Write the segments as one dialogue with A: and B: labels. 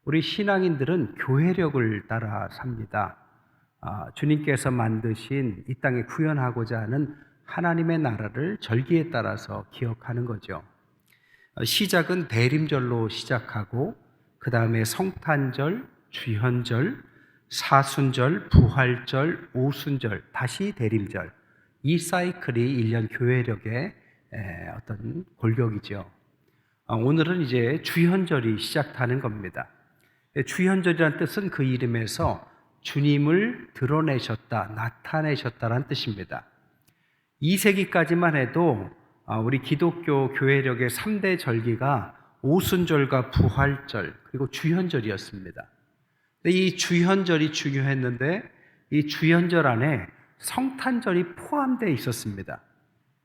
A: 우리 신앙인들은 교회력을 따라 삽니다. 주님께서 만드신 이 땅에 구현하고자 하는 하나님의 나라를 절기에 따라서 기억하는 거죠. 시작은 대림절로 시작하고 그 다음에 성탄절, 주현절, 사순절, 부활절, 오순절, 다시 대림절. 이 사이클이 1년 교회력의 어떤 골격이죠. 오늘은 이제 주현절이 시작하는 겁니다. 주현절이라는 뜻은 그 이름에서 주님을 드러내셨다, 나타내셨다라는 뜻입니다. 2세기까지만 해도 우리 기독교 교회력의 3대 절기가 오순절과 부활절 그리고 주현절이었습니다. 근데 이 주현절이 중요했는데 이 주현절 안에 성탄절이 포함되어 있었습니다.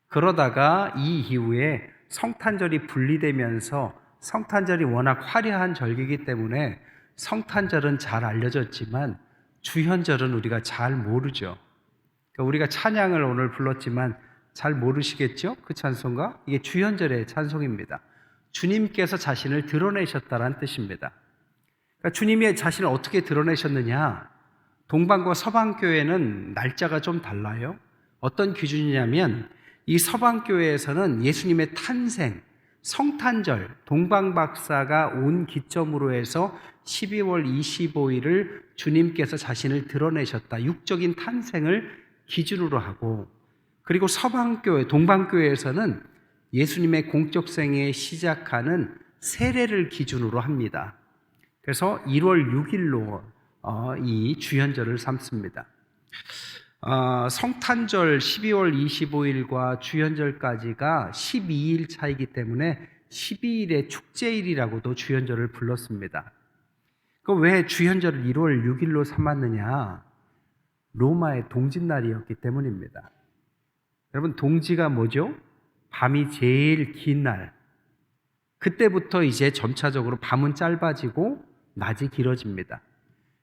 A: 그러다가 이 이후에 성탄절이 분리되면서 성탄절이 워낙 화려한 절기이기 때문에 성탄절은 잘 알려졌지만 주현절은 우리가 잘 모르죠. 그러니까 우리가 찬양을 오늘 불렀지만 잘 모르시겠죠? 그 찬송가? 이게 주현절의 찬송입니다. 주님께서 자신을 드러내셨다는 뜻입니다. 그러니까 주님의 자신을 어떻게 드러내셨느냐? 동방과 서방교회는 날짜가 좀 달라요. 어떤 기준이냐면 이 서방교회에서는 예수님의 탄생, 성탄절, 동방박사가 온 기점으로 해서 12월 25일을 주님께서 자신을 드러내셨다. 육적인 탄생을 기준으로 하고, 그리고 서방교회, 동방교회에서는 예수님의 공적 생애 시작하는 세례를 기준으로 합니다. 그래서 1월 6일로 이 주현절을 삼습니다. 성탄절 12월 25일과 주현절까지가 12일 차이기 때문에 12일의 축제일이라고도 주현절을 불렀습니다. 왜 주현절을 1월 6일로 삼았느냐? 로마의 동짓날이었기 때문입니다. 여러분, 동지가 뭐죠? 밤이 제일 긴 날. 그때부터 이제 점차적으로 밤은 짧아지고 낮이 길어집니다.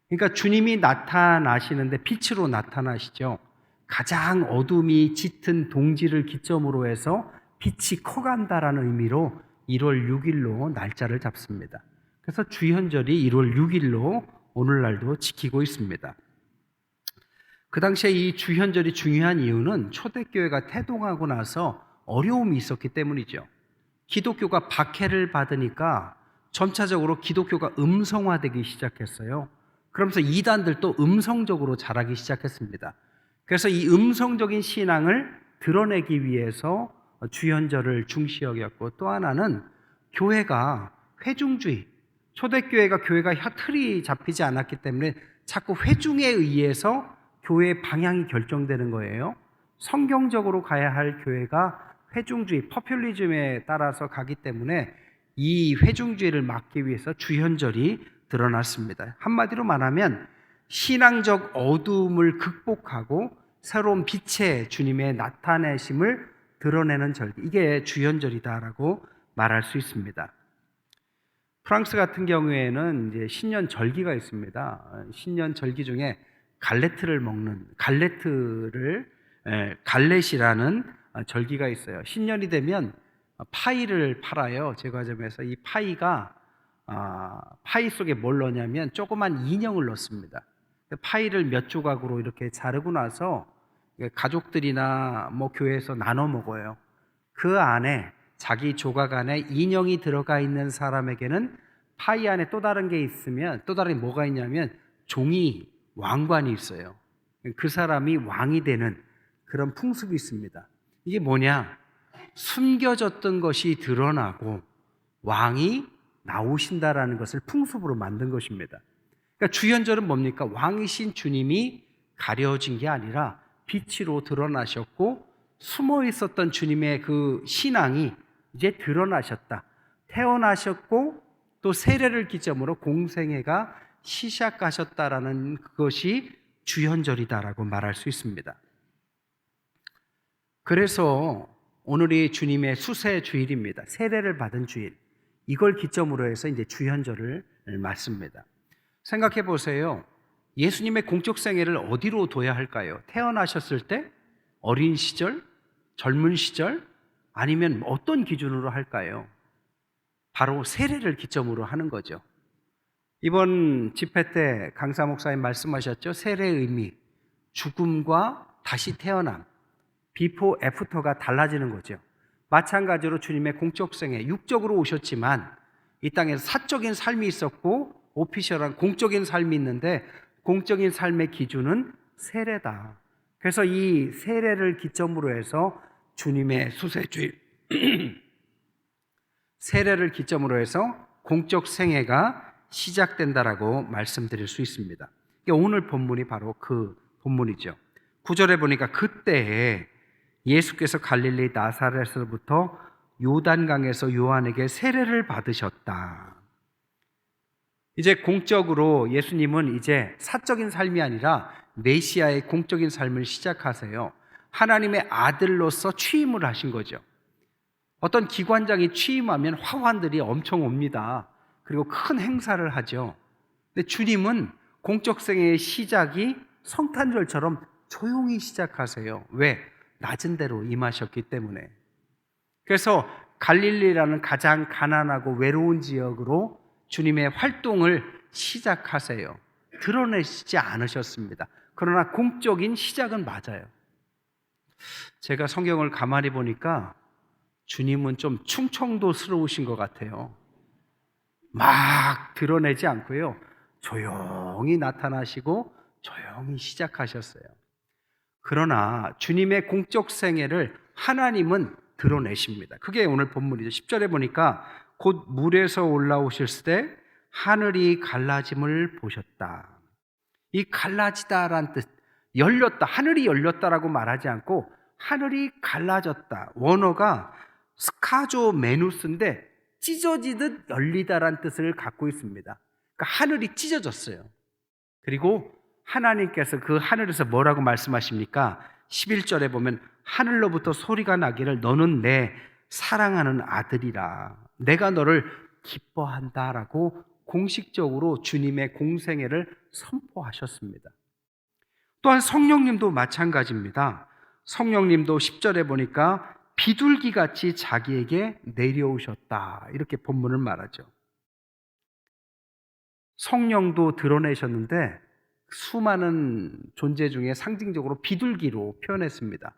A: 그러니까 주님이 나타나시는데 빛으로 나타나시죠. 가장 어둠이 짙은 동지를 기점으로 해서 빛이 커간다라는 의미로 1월 6일로 날짜를 잡습니다. 그래서 주현절이 1월 6일로 오늘날도 지키고 있습니다. 그 당시에 이 주현절이 중요한 이유는 초대교회가 태동하고 나서 어려움이 있었기 때문이죠. 기독교가 박해를 받으니까 점차적으로 기독교가 음성화되기 시작했어요. 그러면서 이단들도 음성적으로 자라기 시작했습니다. 그래서 이 음성적인 신앙을 드러내기 위해서 주현절을 중시 여겼고, 또 하나는 교회가 회중주의, 초대교회가 교회가 틀이 잡히지 않았기 때문에 자꾸 회중에 의해서 교회의 방향이 결정되는 거예요. 성경적으로 가야 할 교회가 회중주의, 퍼퓰리즘에 따라서 가기 때문에 이 회중주의를 막기 위해서 주현절이 드러났습니다. 한마디로 말하면 신앙적 어둠을 극복하고 새로운 빛의 주님의 나타내심을 드러내는 절기, 이게 주현절이다라고 말할 수 있습니다. 프랑스 같은 경우에는 이제 신년 절기가 있습니다. 신년 절기 중에 갈렛이라는 절기가 있어요. 신년이 되면 파이를 팔아요. 제과점에서. 이 파이가 파이 속에 뭘 넣냐면 조그만 인형을 넣습니다. 파이를 몇 조각으로 이렇게 자르고 나서 가족들이나 교회에서 나눠 먹어요. 그 안에, 자기 조각 안에 인형이 들어가 있는 사람에게는 파이 안에 또 다른 게 있으면, 또 다른 게 뭐가 있냐면 종이, 왕관이 있어요. 그 사람이 왕이 되는 그런 풍습이 있습니다. 이게 뭐냐? 숨겨졌던 것이 드러나고 왕이 나오신다라는 것을 풍습으로 만든 것입니다. 그러니까 주현절은 뭡니까? 왕이신 주님이 가려진 게 아니라 빛으로 드러나셨고, 숨어 있었던 주님의 그 신앙이 이제 드러나셨다. 태어나셨고 또 세례를 기점으로 공생애가 시작하셨다라는 그것이 주현절이다라고 말할 수 있습니다. 그래서 오늘이 주님의 수세 주일입니다. 세례를 받은 주일. 이걸 기점으로 해서 이제 주현절을 맞습니다. 생각해 보세요. 예수님의 공적 생애를 어디로 둬야 할까요? 태어나셨을 때? 어린 시절? 젊은 시절? 아니면 어떤 기준으로 할까요? 바로 세례를 기점으로 하는 거죠. 이번 집회 때 강사 목사님 말씀하셨죠. 세례의 의미, 죽음과 다시 태어남, 비포 애프터가 달라지는 거죠. 마찬가지로 주님의 공적 생애, 육적으로 오셨지만 이 땅에서 사적인 삶이 있었고 오피셜한 공적인 삶이 있는데, 공적인 삶의 기준은 세례다. 그래서 이 세례를 기점으로 해서 주님의 수세주의 세례를 기점으로 해서 공적 생애가 시작된다라고 말씀드릴 수 있습니다. 오늘 본문이 바로 그 본문이죠. 9절에 보니까 그때에 예수께서 갈릴리 나사렛에서부터 요단강에서 요한에게 세례를 받으셨다. 이제 공적으로 예수님은 이제 사적인 삶이 아니라 메시아의 공적인 삶을 시작하세요. 하나님의 아들로서 취임을 하신 거죠. 어떤 기관장이 취임하면 화환들이 엄청 옵니다. 그리고 큰 행사를 하죠. 근데 주님은 공적 생애의 시작이 성탄절처럼 조용히 시작하세요. 왜? 낮은 데로 임하셨기 때문에. 그래서 갈릴리라는 가장 가난하고 외로운 지역으로 주님의 활동을 시작하세요. 드러내시지 않으셨습니다. 그러나 공적인 시작은 맞아요. 제가 성경을 가만히 보니까 주님은 좀 충청도스러우신 것 같아요. 막 드러내지 않고요, 조용히 나타나시고 조용히 시작하셨어요. 그러나 주님의 공적 생애를 하나님은 드러내십니다. 그게 오늘 본문이죠. 10절에 보니까 곧 물에서 올라오실 때 하늘이 갈라짐을 보셨다. 이 갈라지다란 뜻, 열렸다, 하늘이 열렸다라고 말하지 않고 하늘이 갈라졌다. 원어가 스카조메누스인데 찢어지듯 열리다란 뜻을 갖고 있습니다. 그러니까 하늘이 찢어졌어요. 그리고 하나님께서 그 하늘에서 뭐라고 말씀하십니까? 11절에 보면 하늘로부터 소리가 나기를 너는 내 사랑하는 아들이라, 내가 너를 기뻐한다라고 공식적으로 주님의 공생애를 선포하셨습니다. 또한 성령님도 마찬가지입니다. 성령님도 10절에 보니까 비둘기같이 자기에게 내려오셨다, 이렇게 본문을 말하죠. 성령도 드러내셨는데 수많은 존재 중에 상징적으로 비둘기로 표현했습니다.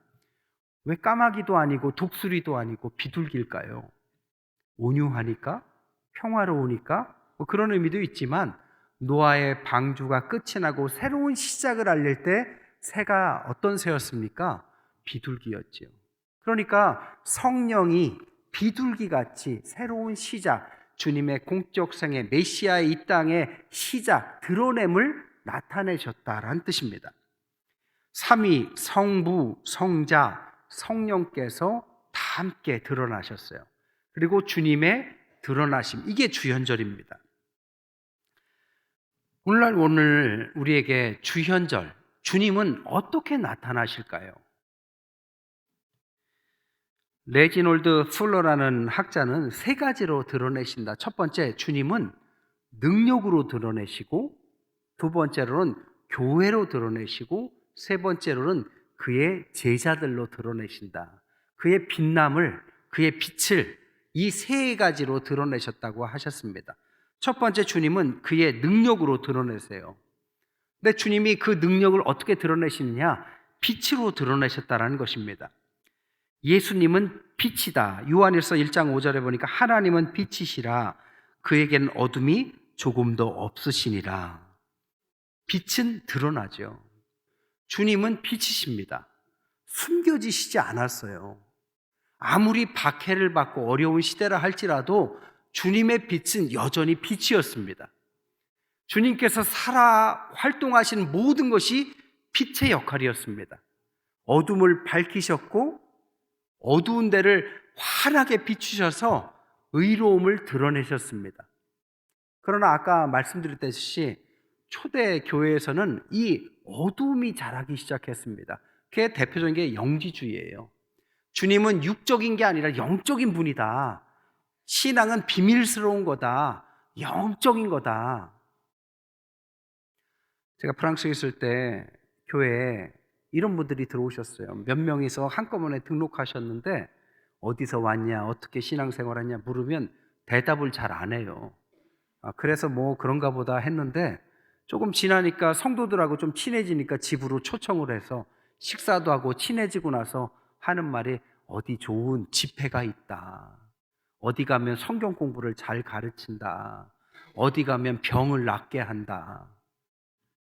A: 왜 까마귀도 아니고 독수리도 아니고 비둘기일까요? 온유하니까? 평화로우니까? 뭐 그런 의미도 있지만, 노아의 방주가 끝이 나고 새로운 시작을 알릴 때 새가 어떤 새였습니까? 비둘기였지요. 그러니까 성령이 비둘기같이 새로운 시작, 주님의 공적 생애, 메시아의 이 땅의 시작, 드러냄을 나타내셨다라는 뜻입니다. 삼위, 성부, 성자, 성령께서 다 함께 드러나셨어요. 그리고 주님의 드러나심, 이게 주현절입니다. 오늘 우리에게 주현절, 주님은 어떻게 나타나실까요? 레지놀드 풀러라는 학자는 세 가지로 드러내신다. 첫 번째, 주님은 능력으로 드러내시고, 두 번째로는 교회로 드러내시고, 세 번째로는 그의 제자들로 드러내신다. 그의 빛남을, 그의 빛을 이 세 가지로 드러내셨다고 하셨습니다. 첫 번째, 주님은 그의 능력으로 드러내세요. 근데 주님이 그 능력을 어떻게 드러내시느냐? 빛으로 드러내셨다는 것입니다. 예수님은 빛이다. 요한일서 1장 5절에 보니까 하나님은 빛이시라, 그에게는 어둠이 조금도 없으시니라. 빛은 드러나죠. 주님은 빛이십니다. 숨겨지시지 않았어요. 아무리 박해를 받고 어려운 시대라 할지라도 주님의 빛은 여전히 빛이었습니다. 주님께서 살아 활동하신 모든 것이 빛의 역할이었습니다. 어둠을 밝히셨고 어두운 데를 환하게 비추셔서 의로움을 드러내셨습니다. 그러나 아까 말씀드렸듯이 초대 교회에서는 이 어두움이 자라기 시작했습니다. 그게 대표적인 게 영지주의예요. 주님은 육적인 게 아니라 영적인 분이다. 신앙은 비밀스러운 거다. 영적인 거다. 제가 프랑스에 있을 때 교회에 이런 분들이 들어오셨어요. 몇 명이서 한꺼번에 등록하셨는데 어디서 왔냐, 어떻게 신앙생활하냐 물으면 대답을 잘 안 해요. 그래서 뭐 그런가 보다 했는데 조금 지나니까 성도들하고 좀 친해지니까 집으로 초청을 해서 식사도 하고 친해지고 나서 하는 말이 어디 좋은 집회가 있다. 어디 가면 성경 공부를 잘 가르친다. 어디 가면 병을 낫게 한다.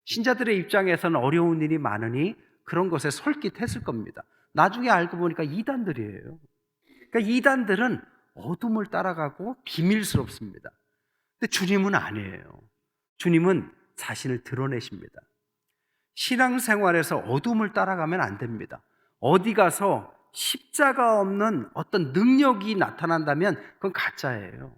A: 신자들의 입장에서는 어려운 일이 많으니 그런 것에 솔깃했을 겁니다. 나중에 알고 보니까 이단들이에요. 그러니까 이단들은 어둠을 따라가고 비밀스럽습니다. 근데 주님은 아니에요. 주님은 자신을 드러내십니다. 신앙생활에서 어둠을 따라가면 안 됩니다. 어디 가서 십자가 없는 어떤 능력이 나타난다면 그건 가짜예요.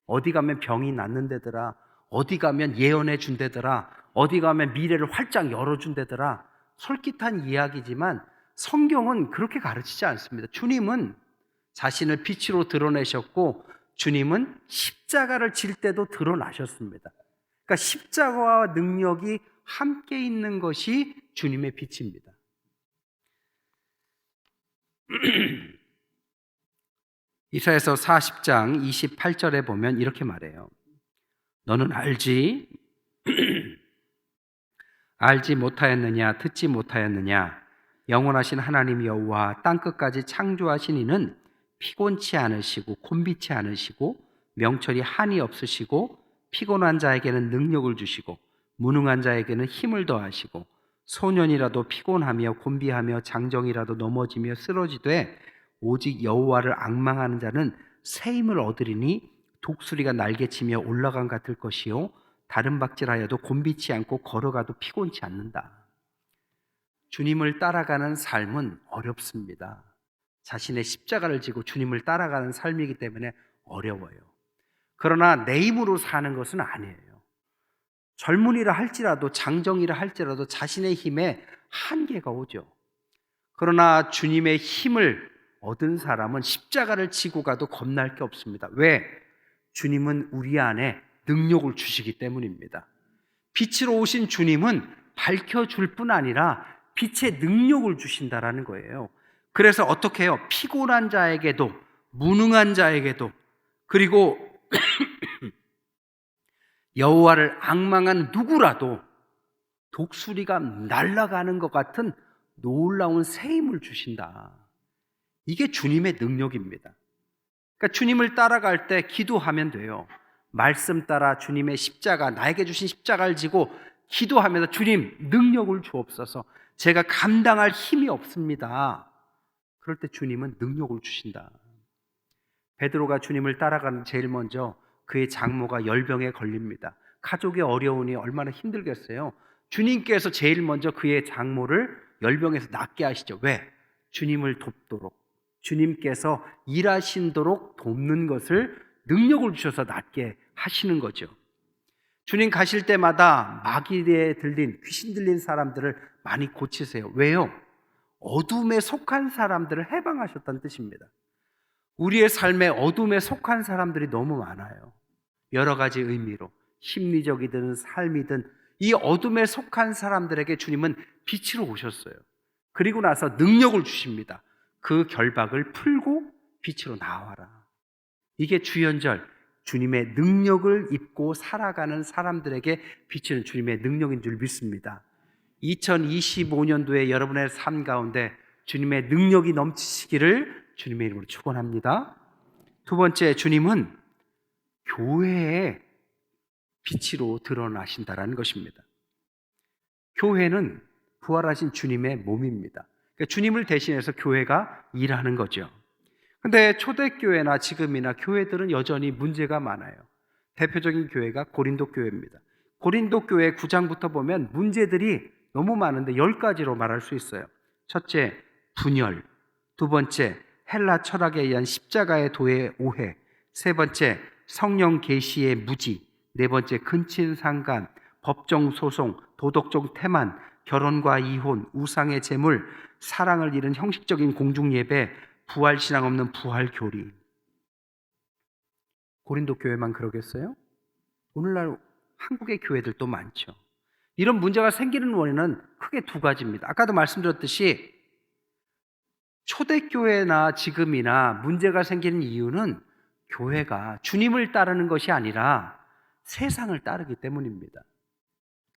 A: 어디 가면 병이 낫는데더라, 어디 가면 예언해 준대더라, 어디 가면 미래를 활짝 열어준대더라, 솔깃한 이야기지만 성경은 그렇게 가르치지 않습니다. 주님은 자신을 빛으로 드러내셨고 주님은 십자가를 질 때도 드러나셨습니다. 그러니까 십자가와 능력이 함께 있는 것이 주님의 빛입니다. 이사야서 40장 28절에 보면 이렇게 말해요. 너는 알지 못하였느냐, 듣지 못하였느냐? 영원하신 하나님 여호와 땅끝까지 창조하신 이는 피곤치 않으시고 곤비치 않으시고 명철이 한이 없으시고 피곤한 자에게는 능력을 주시고 무능한 자에게는 힘을 더하시고 소년이라도 피곤하며 곤비하며 장정이라도 넘어지며 쓰러지되 오직 여호와를 앙망하는 자는 새 힘을 얻으리니 독수리가 날개치며 올라간 같을 것이요 다른 박질하여도 곤비치 않고 걸어가도 피곤치 않는다. 주님을 따라가는 삶은 어렵습니다. 자신의 십자가를 지고 주님을 따라가는 삶이기 때문에 어려워요. 그러나 내 힘으로 사는 것은 아니에요. 젊은이라 할지라도 장정이라 할지라도 자신의 힘에 한계가 오죠. 그러나 주님의 힘을 얻은 사람은 십자가를 지고 가도 겁날 게 없습니다. 왜? 주님은 우리 안에 능력을 주시기 때문입니다. 빛으로 오신 주님은 밝혀줄 뿐 아니라 빛의 능력을 주신다라는 거예요. 그래서 어떻게 해요? 피곤한 자에게도 무능한 자에게도 그리고 여호와를 앙망한 누구라도 독수리가 날아가는 것 같은 놀라운 새 힘을 주신다. 이게 주님의 능력입니다. 그러니까 주님을 따라갈 때 기도하면 돼요. 말씀 따라 주님의 십자가, 나에게 주신 십자가를 지고 기도하면서 주님 능력을 주옵소서. 제가 감당할 힘이 없습니다. 그럴 때 주님은 능력을 주신다. 베드로가 주님을 따라가는 제일 먼저 그의 장모가 열병에 걸립니다. 가족의 어려우니 얼마나 힘들겠어요. 주님께서 제일 먼저 그의 장모를 열병에서 낫게 하시죠. 왜? 주님을 돕도록, 주님께서 일하신도록 돕는 것을 능력을 주셔서 낫게 하시는 거죠. 주님 가실 때마다 마귀에 들린, 귀신 들린 사람들을 많이 고치세요. 왜요? 어둠에 속한 사람들을 해방하셨다는 뜻입니다. 우리의 삶에 어둠에 속한 사람들이 너무 많아요. 여러 가지 의미로 심리적이든 삶이든 이 어둠에 속한 사람들에게 주님은 빛으로 오셨어요. 그리고 나서 능력을 주십니다. 그 결박을 풀고 빛으로 나와라. 이게 주연절, 주님의 능력을 입고 살아가는 사람들에게 비치는 주님의 능력인 줄 믿습니다. 2025년도에 여러분의 삶 가운데 주님의 능력이 넘치시기를 주님의 이름으로 축원합니다. 두 번째, 주님은 교회의 빛으로 드러나신다라는 것입니다. 교회는 부활하신 주님의 몸입니다. 그러니까 주님을 대신해서 교회가 일하는 거죠. 근데 초대교회나 지금이나 교회들은 여전히 문제가 많아요. 대표적인 교회가 고린도 교회입니다. 고린도 교회 9장부터 보면 문제들이 너무 많은데 10가지로 말할 수 있어요. 첫째, 분열. 두 번째, 헬라 철학에 의한 십자가의 도의 오해. 세 번째, 성령 계시의 무지. 네 번째, 근친상간, 법정 소송, 도덕적 태만, 결혼과 이혼, 우상의 제물, 사랑을 잃은 형식적인 공중예배, 부활신앙 없는 부활교리. 고린도 교회만 그러겠어요? 오늘날 한국의 교회들도 많죠. 이런 문제가 생기는 원인은 크게 두 가지입니다. 아까도 말씀드렸듯이 초대교회나 지금이나 문제가 생기는 이유는 교회가 주님을 따르는 것이 아니라 세상을 따르기 때문입니다.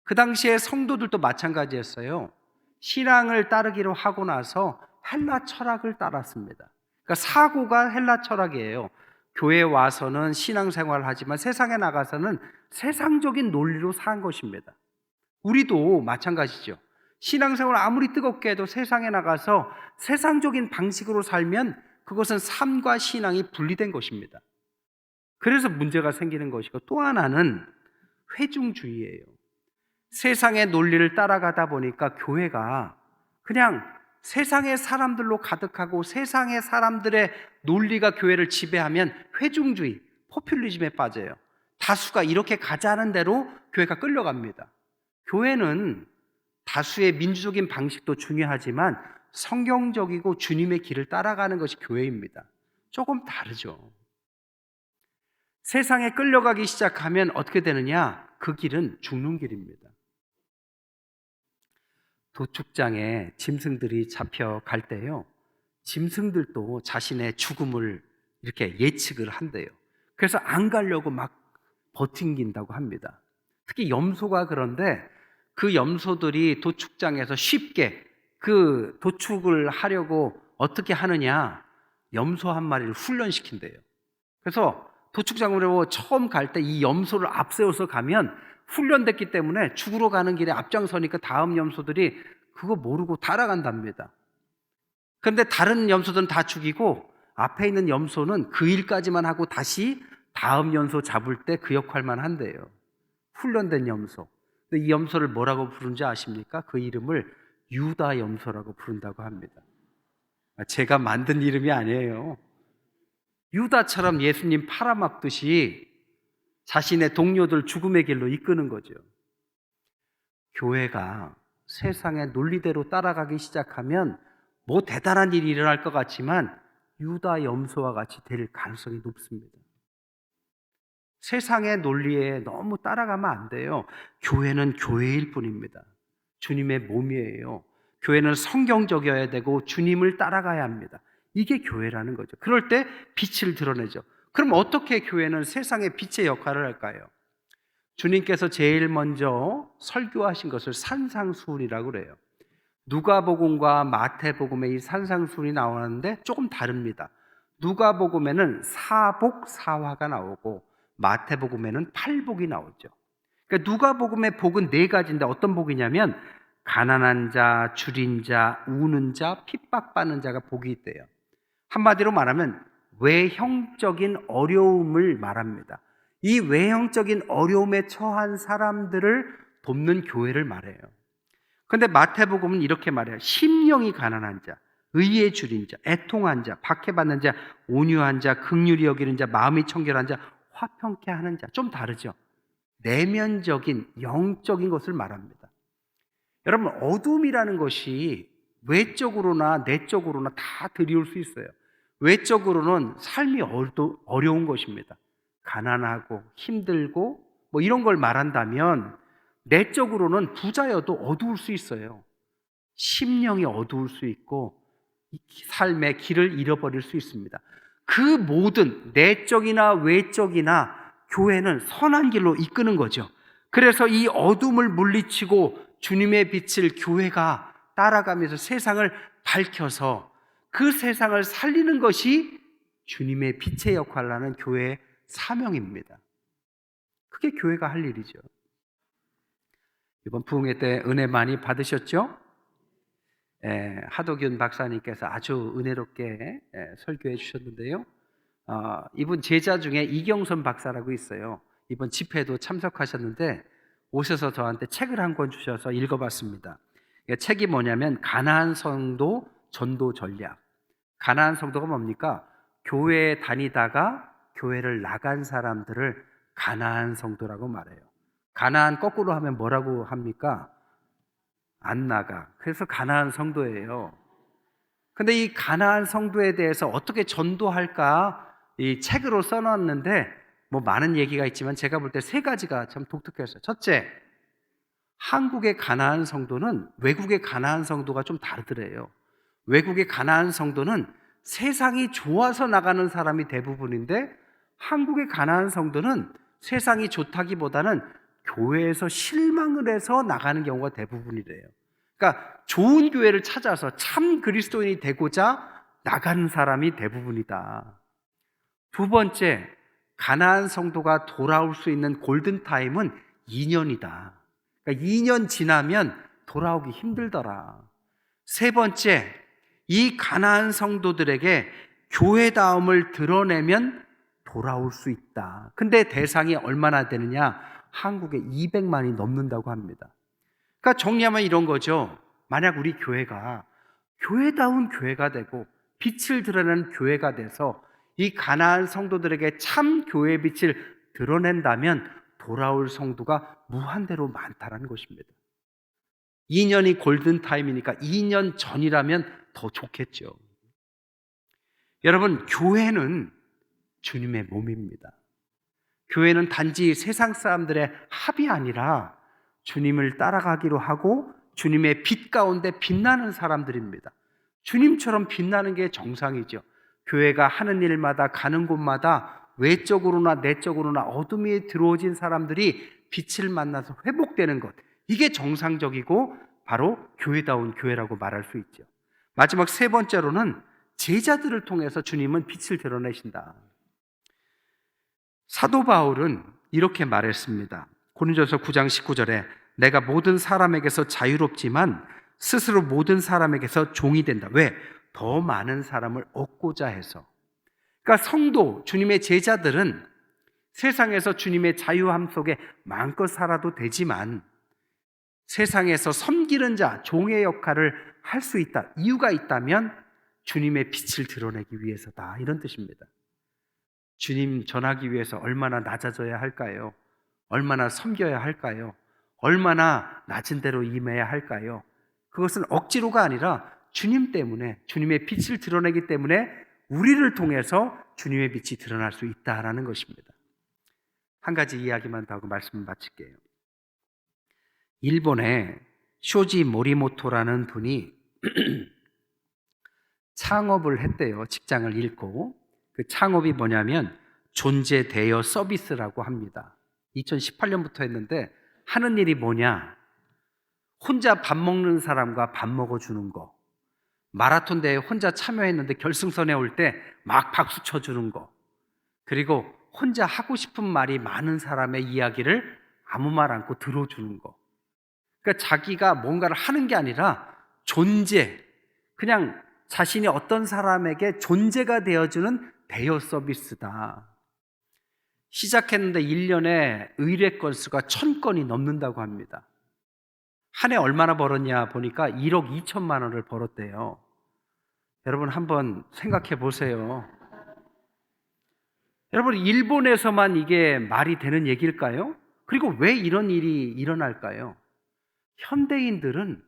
A: 그 당시에 성도들도 마찬가지였어요. 신앙을 따르기로 하고 나서 헬라 철학을 따랐습니다. 그러니까 사고가 헬라 철학이에요. 교회에 와서는 신앙생활을 하지만 세상에 나가서는 세상적인 논리로 산 것입니다. 우리도 마찬가지죠. 신앙생활 아무리 뜨겁게 해도 세상에 나가서 세상적인 방식으로 살면 그것은 삶과 신앙이 분리된 것입니다. 그래서 문제가 생기는 것이고, 또 하나는 회중주의예요. 세상의 논리를 따라가다 보니까 교회가 그냥 세상의 사람들로 가득하고 세상의 사람들의 논리가 교회를 지배하면 회중주의, 포퓰리즘에 빠져요. 다수가 이렇게 가자는 대로 교회가 끌려갑니다. 교회는 다수의 민주적인 방식도 중요하지만 성경적이고 주님의 길을 따라가는 것이 교회입니다. 조금 다르죠. 세상에 끌려가기 시작하면 어떻게 되느냐? 그 길은 죽는 길입니다. 도축장에 짐승들이 잡혀갈 때요, 짐승들도 자신의 죽음을 이렇게 예측을 한대요. 그래서 안 가려고 막 버팅긴다고 합니다. 특히 염소가 그런데 그 염소들이 도축장에서 쉽게 그 도축을 하려고 어떻게 하느냐, 염소 한 마리를 훈련시킨대요. 그래서 도축장으로 처음 갈 때 이 염소를 앞세워서 가면 훈련됐기 때문에 죽으러 가는 길에 앞장서니까 다음 염소들이 그거 모르고 따라간답니다. 그런데 다른 염소들은 다 죽이고 앞에 있는 염소는 그 일까지만 하고 다시 다음 염소 잡을 때 그 역할만 한대요. 훈련된 염소. 근데 이 염소를 뭐라고 부르는지 아십니까? 그 이름을 유다 염소라고 부른다고 합니다. 제가 만든 이름이 아니에요. 유다처럼 예수님 팔아먹듯이 자신의 동료들 죽음의 길로 이끄는 거죠. 교회가 세상의 논리대로 따라가기 시작하면 뭐 대단한 일이 일어날 것 같지만 유다 염소와 같이 될 가능성이 높습니다. 세상의 논리에 너무 따라가면 안 돼요. 교회는 교회일 뿐입니다. 주님의 몸이에요. 교회는 성경적이어야 되고 주님을 따라가야 합니다. 이게 교회라는 거죠. 그럴 때 빛을 드러내죠. 그럼 어떻게 교회는 세상의 빛의 역할을 할까요? 주님께서 제일 먼저 설교하신 것을 산상수훈이라고 그래요. 누가복음과 마태복음에 이 산상수훈이 나오는데 조금 다릅니다. 누가복음에는 사복사화가 나오고 마태복음에는 팔복이 나오죠. 그러니까 누가복음의 복은 네 가지인데 어떤 복이냐면 가난한 자, 줄인 자, 우는 자, 핍박받는 자가 복이 있대요. 한마디로 말하면 외형적인 어려움을 말합니다. 이 외형적인 어려움에 처한 사람들을 돕는 교회를 말해요. 그런데 마태복음은 이렇게 말해요. 심령이 가난한 자, 의에 줄인 자, 애통한 자, 박해받는 자, 온유한 자, 긍휼히 여기는 자, 마음이 청결한 자, 화평케 하는 자. 좀 다르죠. 내면적인 영적인 것을 말합니다. 여러분, 어둠이라는 것이 외적으로나 내적으로나 다 드리울 수 있어요. 외적으로는 삶이 어려운 것입니다. 가난하고 힘들고 뭐 이런 걸 말한다면 내적으로는 부자여도 어두울 수 있어요. 심령이 어두울 수 있고 삶의 길을 잃어버릴 수 있습니다. 그 모든 내적이나 외적이나 교회는 선한 길로 이끄는 거죠. 그래서 이 어둠을 물리치고 주님의 빛을 교회가 따라가면서 세상을 밝혀서 그 세상을 살리는 것이 주님의 빛의 역할을 하는 교회의 사명입니다. 그게 교회가 할 일이죠. 이번 부흥회 때 은혜 많이 받으셨죠? 하도균 박사님께서 아주 은혜롭게 설교해 주셨는데요. 이분 제자 중에 이경선 박사라고 있어요. 이번 집회도 참석하셨는데 오셔서 저한테 책을 한 권 주셔서 읽어봤습니다. 책이 뭐냐면 가나안 성도 전도 전략. 가나안 성도가 뭡니까? 교회에 다니다가 교회를 나간 사람들을 가나안 성도라고 말해요. 가나안 거꾸로 하면 뭐라고 합니까? 안 나가. 그래서 가나안 성도예요. 근데 이 가나안 성도에 대해서 어떻게 전도할까 이 책으로 써놨는데 뭐 많은 얘기가 있지만 제가 볼 때 세 가지가 참 독특했어요. 첫째, 한국의 가나안 성도는 외국의 가나안 성도가 좀 다르더래요. 외국의 가나안 성도는 세상이 좋아서 나가는 사람이 대부분인데 한국의 가나안 성도는 세상이 좋다기보다는 교회에서 실망을 해서 나가는 경우가 대부분이래요. 그러니까 좋은 교회를 찾아서 참 그리스도인이 되고자 나가는 사람이 대부분이다. 두 번째, 가나안 성도가 돌아올 수 있는 골든타임은 2년이다. 그러니까 2년 지나면 돌아오기 힘들더라. 세 번째, 이 가나안 성도들에게 교회다움을 드러내면 돌아올 수 있다. 근데 대상이 얼마나 되느냐? 한국에 200만이 넘는다고 합니다. 그러니까 정리하면 이런 거죠. 만약 우리 교회가 교회다운 교회가 되고 빛을 드러내는 교회가 돼서 이 가나안 성도들에게 참 교회의 빛을 드러낸다면 돌아올 성도가 무한대로 많다라는 것입니다. 2년이 골든타임이니까 2년 전이라면 더 좋겠죠. 여러분, 교회는 주님의 몸입니다. 교회는 단지 세상 사람들의 합이 아니라 주님을 따라가기로 하고 주님의 빛 가운데 빛나는 사람들입니다. 주님처럼 빛나는 게 정상이죠. 교회가 하는 일마다 가는 곳마다 외적으로나 내적으로나 어둠이 들어오진 사람들이 빛을 만나서 회복되는 것, 이게 정상적이고 바로 교회다운 교회라고 말할 수 있죠. 마지막 세 번째로는 제자들을 통해서 주님은 빛을 드러내신다. 사도 바울은 이렇게 말했습니다. 고린도서 9장 19절에 내가 모든 사람에게서 자유롭지만 스스로 모든 사람에게서 종이 된다. 왜? 더 많은 사람을 얻고자 해서. 그러니까 성도, 주님의 제자들은 세상에서 주님의 자유함 속에 마음껏 살아도 되지만 세상에서 섬기는 자, 종의 역할을 할 수 있다. 이유가 있다면 주님의 빛을 드러내기 위해서다. 이런 뜻입니다. 주님 전하기 위해서 얼마나 낮아져야 할까요? 얼마나 섬겨야 할까요? 얼마나 낮은 대로 임해야 할까요? 그것은 억지로가 아니라 주님 때문에, 주님의 빛을 드러내기 때문에 우리를 통해서 주님의 빛이 드러날 수 있다라는 것입니다. 한 가지 이야기만 더 하고 말씀을 마칠게요. 일본의 쇼지 모리모토라는 분이 창업을 했대요. 직장을 잃고. 그 창업이 뭐냐면 존재 대여 서비스라고 합니다. 2018년부터 했는데 하는 일이 뭐냐? 혼자 밥 먹는 사람과 밥 먹어주는 거, 마라톤 대회에 혼자 참여했는데 결승선에 올 때 막 박수 쳐주는 거, 그리고 혼자 하고 싶은 말이 많은 사람의 이야기를 아무 말 않고 들어주는 거. 그러니까 자기가 뭔가를 하는 게 아니라 존재, 그냥 자신이 어떤 사람에게 존재가 되어주는 대여 서비스다. 시작했는데 1년에 의뢰 건수가 1000건이 넘는다고 합니다. 한 해 얼마나 벌었냐 보니까 1억 2천만 원을 벌었대요. 여러분 한번 생각해 보세요. 여러분, 일본에서만 이게 말이 되는 얘기일까요? 그리고 왜 이런 일이 일어날까요? 현대인들은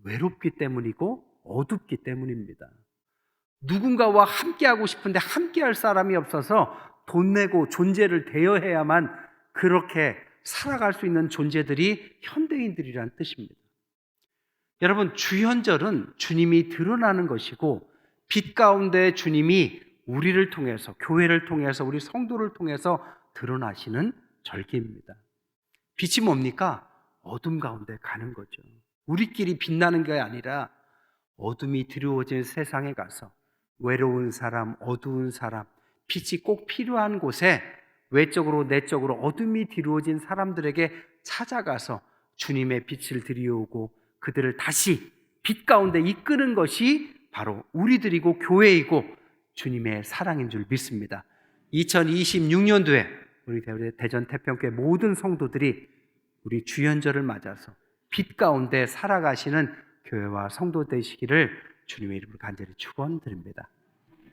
A: 외롭기 때문이고 어둡기 때문입니다. 누군가와 함께하고 싶은데 함께할 사람이 없어서 돈 내고 존재를 대여해야만 그렇게 살아갈 수 있는 존재들이 현대인들이란 뜻입니다. 여러분, 주현절은 주님이 드러나는 것이고 빛 가운데 주님이 우리를 통해서, 교회를 통해서, 우리 성도를 통해서 드러나시는 절기입니다. 빛이 뭡니까? 어둠 가운데 가는 거죠. 우리끼리 빛나는 게 아니라 어둠이 드리워진 세상에 가서 외로운 사람, 어두운 사람, 빛이 꼭 필요한 곳에 외적으로 내적으로 어둠이 드리워진 사람들에게 찾아가서 주님의 빛을 드리우고 그들을 다시 빛 가운데 이끄는 것이 바로 우리들이고 교회이고 주님의 사랑인 줄 믿습니다. 2026년도에 우리 대전 태평교회 모든 성도들이 우리 주연절을 맞아서 빛 가운데 살아가시는 교회와 성도 되시기를 주님의 이름으로 간절히 축원드립니다.